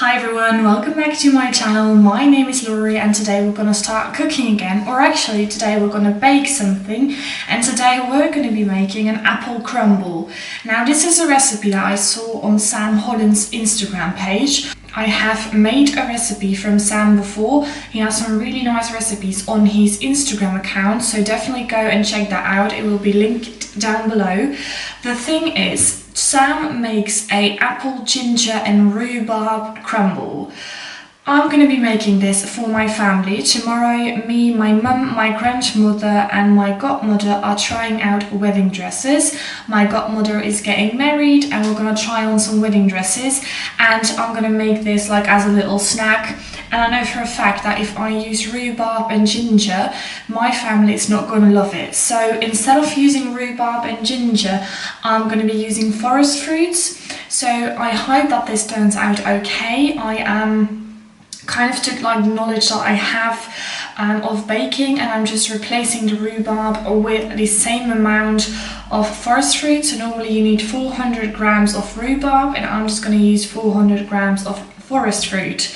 Hi everyone, welcome back to my channel. My name is Laurie and today we're gonna start cooking again, or actually today we're gonna bake something, and today we're gonna be making an apple crumble. Now this is a recipe that I saw on Sam Holland's Instagram page. I have made a recipe from Sam before. He has some really nice recipes on his Instagram account, so definitely go and check that out. It will be linked down below. The thing is, Sam makes a apple, ginger and rhubarb crumble. I'm going to be making this for my family. Tomorrow, me, my mum, my grandmother and my godmother are trying out wedding dresses. My godmother is getting married and we're going to try on some wedding dresses, and I'm going to make this like as a little snack. And I know for a fact that if I use rhubarb and ginger, my family is not going to love it. So instead of using rhubarb and ginger, I'm going to be using forest fruits. So I hope that this turns out okay. I am kind of took like the knowledge that I have of baking, and I'm just replacing the rhubarb with the same amount of forest fruit. So normally you need 400 grams of rhubarb and I'm just going to use 400 grams of forest fruit.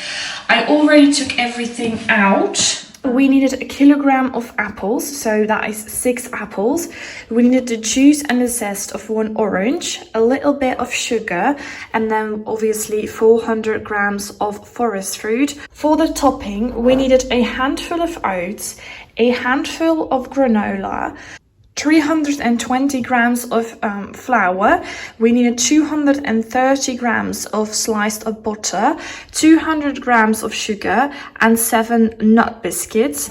I already took everything out. We needed a kilogram of apples, so that is 6 apples. We needed the juice and the zest of 1 orange, a little bit of sugar, and then obviously 400 grams of forest fruit. For the topping, we needed a handful of oats, a handful of granola, 320 grams of flour. We needed 230 grams of sliced butter, 200 grams of sugar and 7 nut biscuits.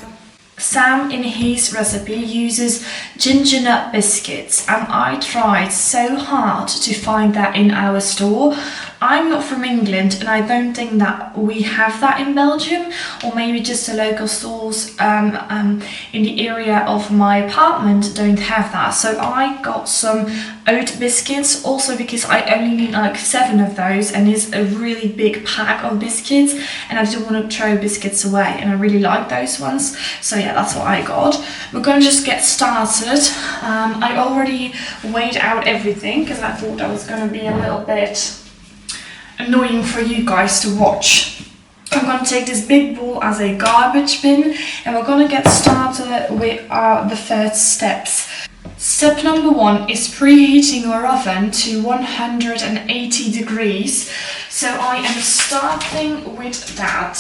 Sam in his recipe uses ginger nut biscuits, and I tried so hard to find that in our store. I'm not from England and I don't think that we have that in Belgium, or maybe just the local stores in the area of my apartment don't have that. So I got some oat biscuits, also because I only need like 7 of those and it's a really big pack of biscuits and I don't want to throw biscuits away and I really like those ones. So yeah, that's what I got. We're gonna just get started. I already weighed out everything because I thought that was gonna be a little bit annoying for you guys to watch. I'm going to take this big bowl as a garbage bin and we're going to get started with the first steps. Step number 1 is preheating our oven to 180 degrees. So I am starting with that,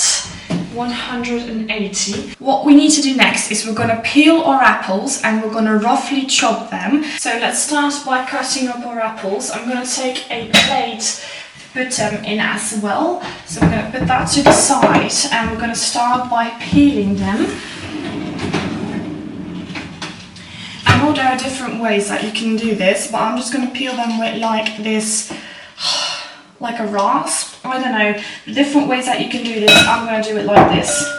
180. What we need to do next is we're going to peel our apples and we're going to roughly chop them. So let's start by cutting up our apples. I'm going to take a plate, put them in as well. So I'm going to put that to the side and we're going to start by peeling them. I know there are different ways that you can do this, but I'm just going to peel them with like this, like a rasp. I don't know, the different ways that you can do this. I'm going to do it like this.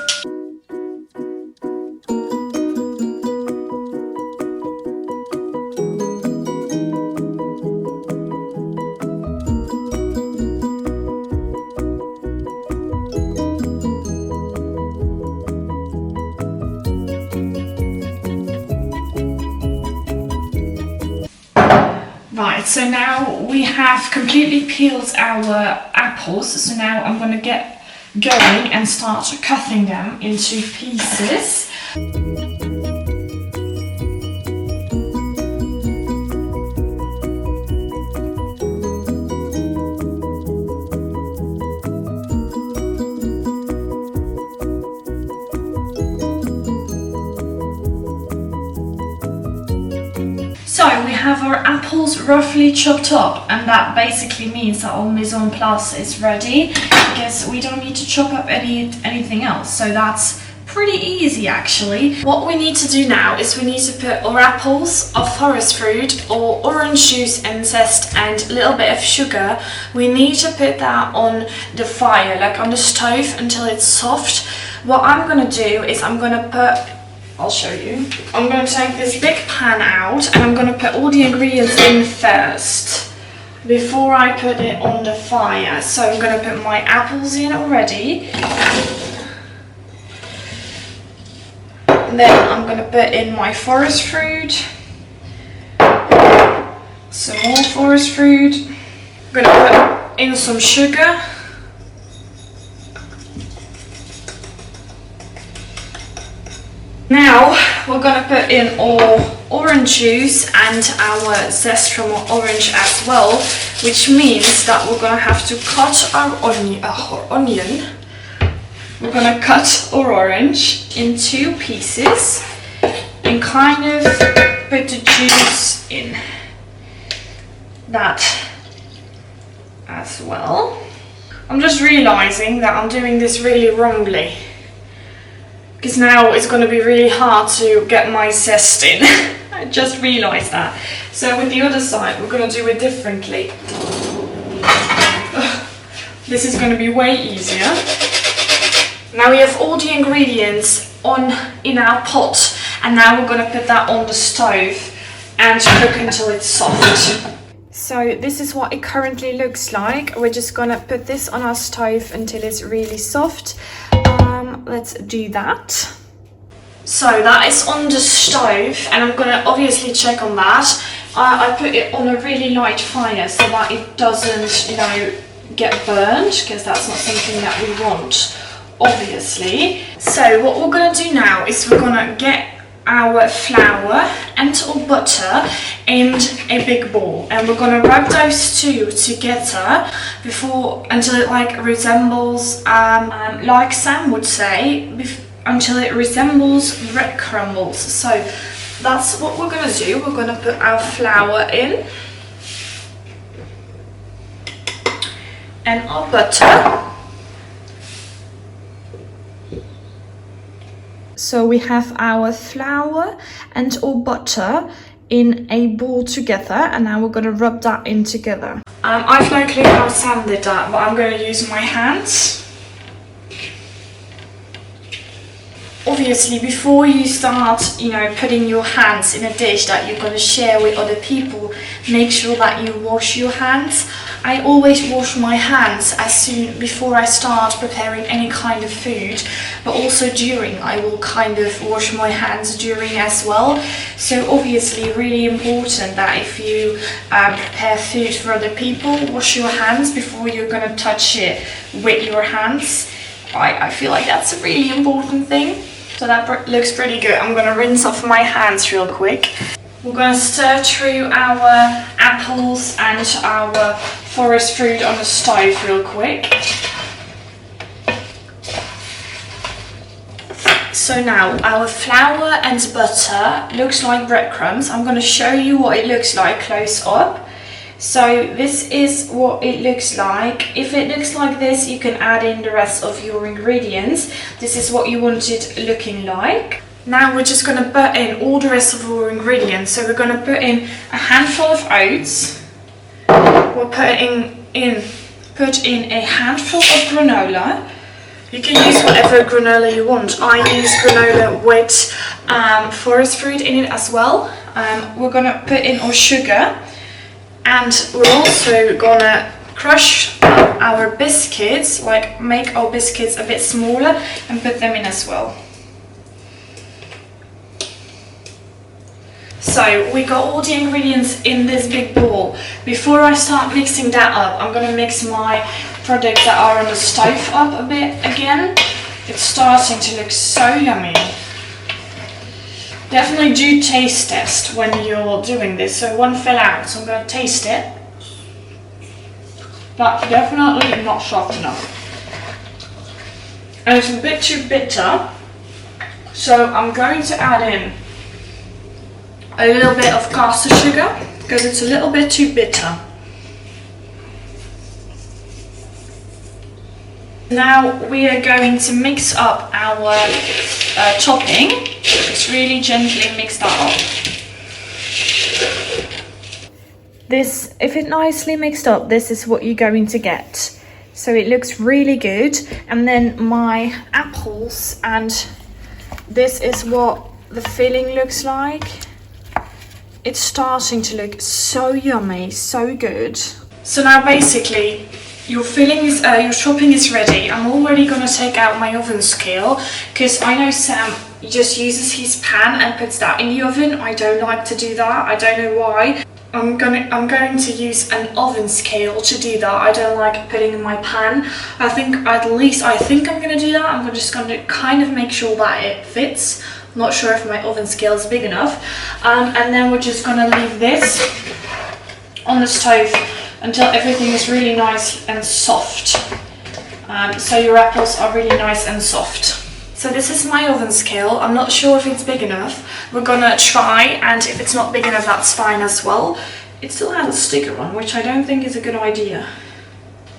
Right, so now we have completely peeled our apples, so now I'm going to get going and start cutting them into pieces. So we have our apples roughly chopped up, and that basically means that our mise en place is ready because we don't need to chop up anything else. So that's pretty easy actually. What we need to do now is we need to put our apples, our forest fruit, or orange juice and zest and a little bit of sugar. We need to put that on the fire, like on the stove, until it's soft. What I'm going to do is I'll show you. I'm going to take this big pan out and I'm going to put all the ingredients in first before I put it on the fire. So I'm going to put my apples in already. And then I'm going to put in my forest fruit. Some more forest fruit. I'm going to put in some sugar. now we're gonna put in our orange juice and our zest from our orange as well, which means that we're gonna have to cut our onion. We're gonna cut our orange in 2 pieces and kind of put the juice in that as well. I'm just realizing that I'm doing this really wrongly, because now it's going to be really hard to get my zest in. I just realized that. So with the other side, we're going to do it differently. This is going to be way easier. Now we have all the ingredients in our pot, and now we're going to put that on the stove and cook until it's soft. So this is what it currently looks like. We're just going to put this on our stove until it's really soft. Let's do that. So that is on the stove, and I'm going to obviously check on that. I put it on a really light fire so that it doesn't, you know, get burned, because that's not something that we want, obviously. So what we're going to do now is we're going to get our flour and our butter in a big bowl, and we're going to rub those two together until it like resembles, like Sam would say, until it resembles bread crumbles. So that's what we're going to do. We're going to put our flour in and our butter. So we have our flour and our butter in a bowl together, and now we're going to rub that in together. I've no clue how Sam did that, but I'm going to use my hands. Obviously, before you start, you know, putting your hands in a dish that you're going to share with other people, make sure that you wash your hands. I always wash my hands before I start preparing any kind of food, but also during. I will kind of wash my hands during as well. So obviously, really important that if you prepare food for other people, wash your hands before you're going to touch it with your hands. I feel like that's a really important thing. So that looks pretty good. I'm going to rinse off my hands real quick. We're going to stir through our apples and our forest fruit on the stove real quick. So now our flour and butter looks like breadcrumbs. I'm going to show you what it looks like close up. So this is what it looks like. If it looks like this, you can add in the rest of your ingredients. This is what you want it looking like. Now we're just going to put in all the rest of our ingredients. So we're going to put in a handful of oats. We're putting in a handful of granola. You can use whatever granola you want. I use granola with forest fruit in it as well. We're going to put in our sugar. And we're also gonna crush our biscuits, like make our biscuits a bit smaller and put them in as well. So we got all the ingredients in this big bowl. Before I start mixing that up, I'm gonna mix my products that are on the stove up a bit again. It's starting to look so yummy. Definitely do taste test when you're doing this. So one fell out, so I'm going to taste it. That's definitely not soft enough. And it's a bit too bitter. So I'm going to add in a little bit of caster sugar because it's a little bit too bitter. Now we are going to mix up our topping. Just really gently mix that up. If it nicely mixed up, this is what you're going to get. So it looks really good. And then my apples, and this is what the filling looks like. It's starting to look so yummy, so good. So now basically your topping is ready. I'm already gonna take out my oven scale because I know Sam just uses his pan and puts that in the oven. I don't like to do that. I don't know why. I'm going to use an oven scale to do that. I don't like putting in my pan. I think I'm going to do that. I'm just going to kind of make sure that it fits. I'm not sure if my oven scale is big enough. And then we're just going to leave this on the stove until everything is really nice and soft. So your apples are really nice and soft. So this is my oven scale. I'm not sure if it's big enough. We're gonna try, and if it's not big enough, that's fine as well. It still has a sticker on, which I don't think is a good idea.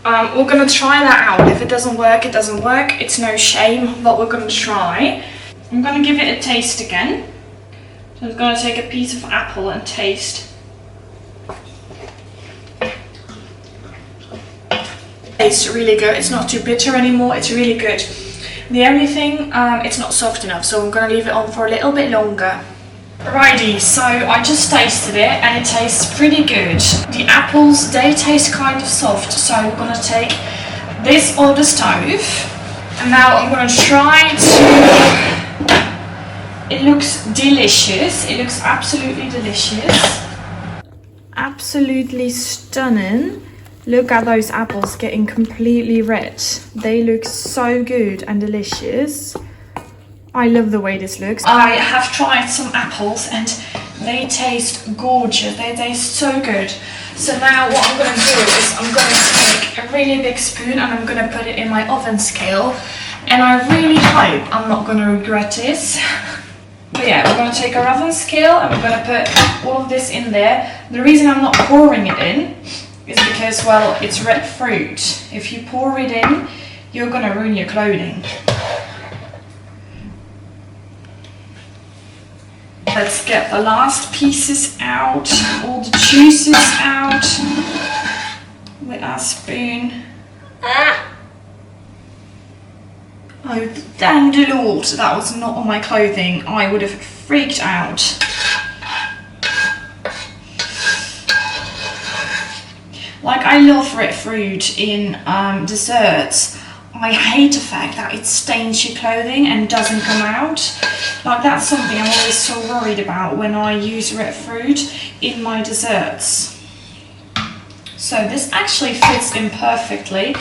We're gonna try that out. If it doesn't work, it doesn't work. It's no shame, but we're gonna try. I'm gonna give it a taste again. So I'm gonna take a piece of apple and taste. It's really good. It's not too bitter anymore. It's really good. The only thing, it's not soft enough, so I'm going to leave it on for a little bit longer. Alrighty, so I just tasted it and it tastes pretty good. The apples, they taste kind of soft, so we're going to take this on the stove. And now I'm going to try to... It looks delicious. It looks absolutely delicious. Absolutely stunning. Look at those apples getting completely red. They look so good and delicious. I love the way this looks. I have tried some apples and they taste gorgeous. They taste so good. So now what I'm going to do is I'm going to take a really big spoon and I'm going to put it in my oven scale. And I really hope I'm not going to regret this. But yeah, we're going to take our oven scale and we're going to put all of this in there. The reason I'm not pouring it in is because, well, it's red fruit. If you pour it in, you're gonna ruin your clothing. Let's get the last pieces out, all the juices out with our spoon. Oh, thank the Lord, that was not on my clothing. I would have freaked out. Like, I love red fruit in desserts. I hate the fact that it stains your clothing and doesn't come out. Like, that's something I'm always so worried about when I use red fruit in my desserts. So this actually fits in perfectly.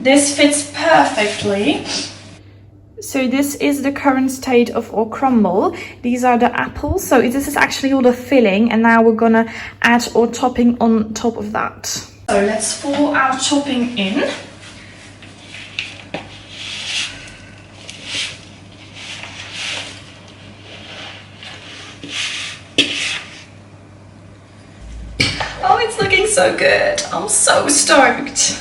This fits perfectly. So this is the current state of our crumble. These are the apples. So this is actually all the filling, and now we're gonna add our topping on top of that. So let's pour our topping in. Oh, it's looking so good. I'm so stoked.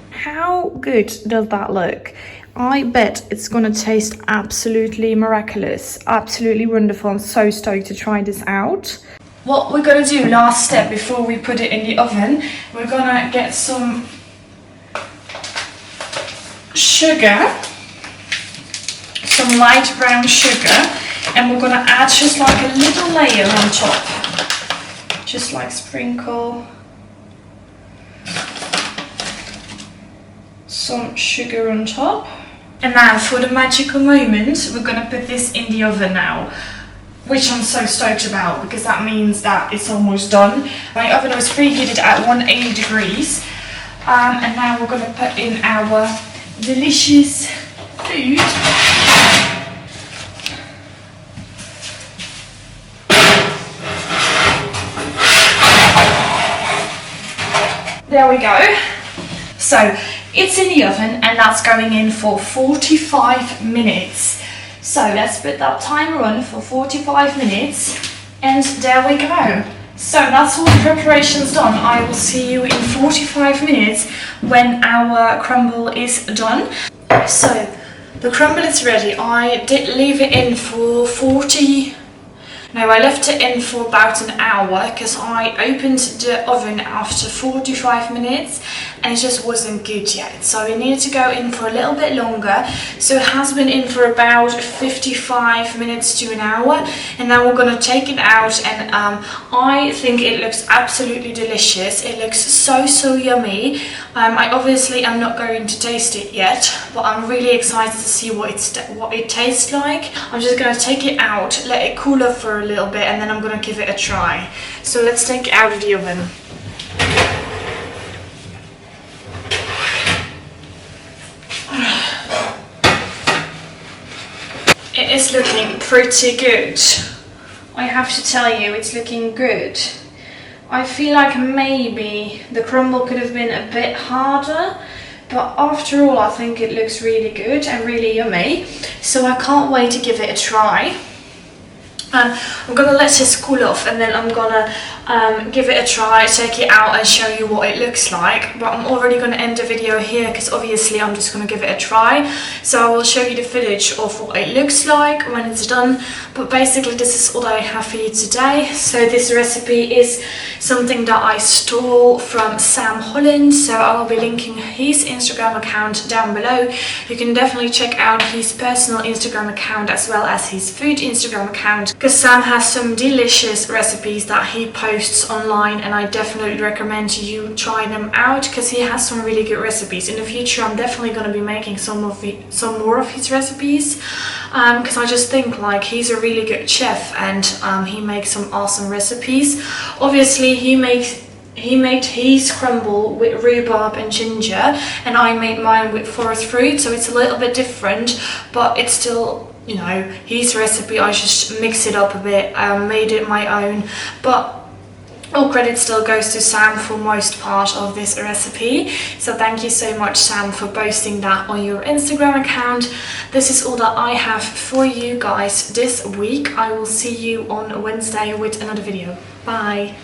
How good does that look? I bet it's gonna taste absolutely miraculous, absolutely wonderful. I'm so stoked to try this out. What we're gonna do, last step before we put it in the oven, we're gonna get some sugar, some light brown sugar, and we're gonna add just like a little layer on top. Just like sprinkle some sugar on top. And now for the magical moment, we're gonna put this in the oven now, which I'm so stoked about because that means that it's almost done. My oven was preheated at 180 degrees. And now we're gonna put in our delicious food. There we go. So it's in the oven and that's going in for 45 minutes. So let's put that timer on for 45 minutes and there we go. So that's all the preparations done. I will see you in 45 minutes when our crumble is done. So the crumble is ready. I did leave it in for 40 Now I left it in for about an hour because I opened the oven after 45 minutes and it just wasn't good yet. So it needed to go in for a little bit longer. So it has been in for about 55 minutes to an hour, and now we're gonna take it out, and I think it looks absolutely delicious. It looks so yummy. I obviously am not going to taste it yet, but I'm really excited to see what it tastes like. I'm just gonna take it out, let it cool off for a little bit, and then I'm gonna give it a try. So let's take it out of the oven. It is looking pretty good. I have to tell you, it's looking good. I feel like maybe the crumble could have been a bit harder, but after all I think it looks really good and really yummy. So I can't wait to give it a try. I'm gonna let this cool off, and then I'm gonna give it a try, take it out and show you what it looks like. But I'm already gonna end the video here because obviously I'm just gonna give it a try. So I will show you the footage of what it looks like when it's done. But basically this is all I have for you today. So this recipe is something that I stole from Sam Holland. So I will be linking his Instagram account down below. You can definitely check out his personal Instagram account as well as his food Instagram account, because Sam has some delicious recipes that he posts online, and I definitely recommend you try them out because he has some really good recipes. In the future I'm definitely going to be making some more of his recipes because I just think like he's a really good chef, and he makes some awesome recipes. Obviously he made his crumble with rhubarb and ginger, and I made mine with forest fruit, so it's a little bit different, but it's still, you know, his recipe. I just mixed it up a bit, made it my own, but all credit still goes to Sam for most part of this recipe. So thank you so much, Sam, for posting that on your Instagram account. This is all that I have for you guys this week. I will see you on Wednesday with another video. Bye.